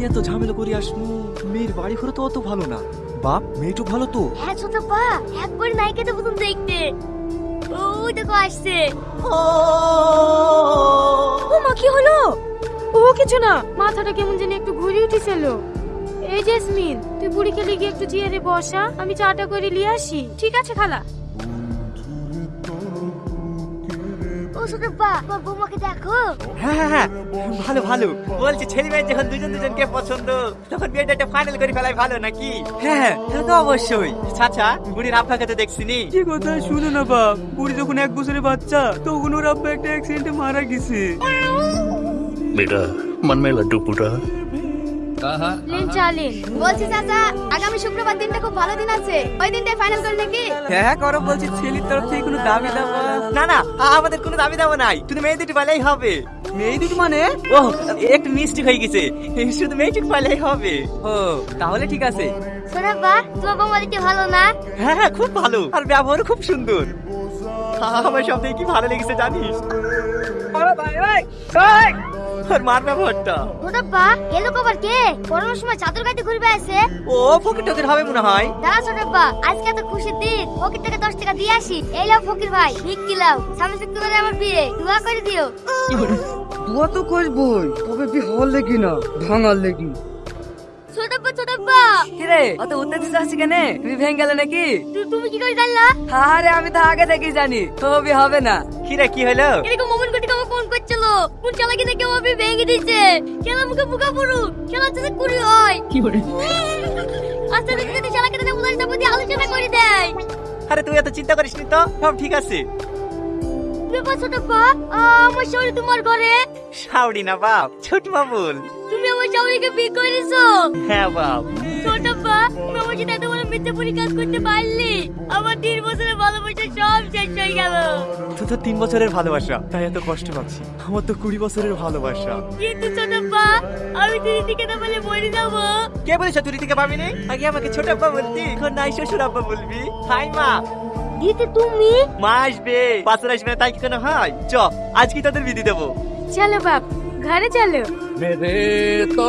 এত ঝামেলা করে আসনু, মেয়ের বাড়ি ঘরে তো অত ভালো না। বাপ মেয়েটু ভালো তো? হ্যাঁ ছোট বা, একবার নায়িকা তো প্রথম দেখতে। ওই দেখো আসছে। ও মা, কি হলো? ও কিছু না, মাথাটা কেমন জানি একটু ঘুরে উঠেছিল। এই জেসমিন, তুই বুড়ি খেলে গিয়ে একটু চেয়ারে বসা, আমি চাটা করে নিয়ে আসি। ঠিক আছে খালা। ও ছোট বা, তোর বৌমাকে দেখো। হ্যাঁ হ্যাঁ হ্যাঁ, ভালো ভালো। বলছি ছেলে মেয়ে যখন দুজন দুজনকে পছন্দ, তখন বিয়েটা একটা ফাইনাল করে ফেলাই ভালো নাকি? হ্যাঁ হ্যাঁ, তো অবশ্যই। চাচা, বুড়ির আব্বাকে তো দেখছিনি। কি কথা শুনো না বাপ, বুড়ি যখন 1 বছরের বাচ্চা তখন ওর আব্বা একটা অ্যাক্সিডেন্টে মারা গেছে। बेटा मन में लड्डू फूटा। লেন চালেন। বলছি চাচা, আগামী শুক্রবার দিনটা খুব ভালো দিন আছে, ওই দিনটাই ফাইনাল করে নাকি? হ্যাঁ করো, বলছি ছেলের তরফ থেকে কোনো দাবি দাবা? না না, আমাদের কোনো দাবি দাবা নাই, শুধু মেয়ে দুটো পাইলেই হবে। মেয়ে দুটো মানে? ও, একটু মিষ্টি হয়ে গেছে, শুধু মেয়ে দুটো পাইলেই হবে। ও তাহলে ঠিক আছে। ছোট বা, তোমার বৌমা দেখতে ভালো না? হ্যাঁ হ্যাঁ, খুব ভালো, আর ব্যবহারও খুব সুন্দর। আমার সব থেকে কি ভালো লেগেছে জানিস? আর মার ব্যবহারটা। ছোট বা, এলো কবার কে? করোনার সময় চাদর গাইতে ঘুরবে আছে। ও ফকির টকির হবে মনে হয়। দাঁড়া ছোট বা, আজকে তো খুশির দিন, ফকির থেকে 10 টাকা দিয়ে আসি। এই লাও ফকির ভাই, ভিক্ষি লাও, সামনে শুক্রবারে আমার বিয়ে, দোয়া করে দিও। দুয়া তো করবই, তবে বি হল লেগি না, ভাঙার লেগি। ছোট বা, ছোট বা, কিরে অত উত্তেজিত আছিস কেন? তুমি ভেঙে গেলে নাকি? তুমি কি করে জানলা? আরে আমি তো আগে থেকেই জানি তবে হবে না। কিরে কি হলো? এরকম মোমন কোটি আমাকে ফোন করছিল, কোন চালাকি দেখে ও আমি ভেঙে দিয়েছে। খেলা মুখে বুকা পড়ু, খেলা চাচা কুড়ি হয়। কি করে? আচ্ছা দেখি যদি চালাকি দেখে উদাহরণটা প্রতি আলোচনা করে দেয়। আরে তুই এত চিন্তা করিস নি তো, সব ঠিক আছে। ব্যাপার ছোট বা, আমার শাওরি তোমার ঘরে। শাওরি না বাপ, ছোট বাবুল। তুমি আমার শাওরিকে বিয়ে করেছো? হ্যাঁ বাপ। ছোট বা, তুমি আমার সাথে এত বড় মিথ্যে পরিকাজ করতে পারলি? আমার 3 বছরের ভালোবাসা সব শেষ হয়ে গেল। তো 3 বছরের ভালোবাসা, তাই এত কষ্ট পাচ্ছি। আমার তো 20 বছরের ভালোবাসা। কিন্তু ছোট বা, আমি দিদিকে না বলে মরে যাবো। কে বলেছ তুই থেকে পাবি নি? আগে আমাকে ছোট আব্বা বলতি, এখন নাই শ্বশুর আব্বা বলবি। হাই মা। দিদি তুমি? মা আসবে, পাশে আসবে না তাই কি কোনো হয়? চ, আজকে তাদের বিধি দেবো। চলো বাপ, ঘরে চলো। মেরে তো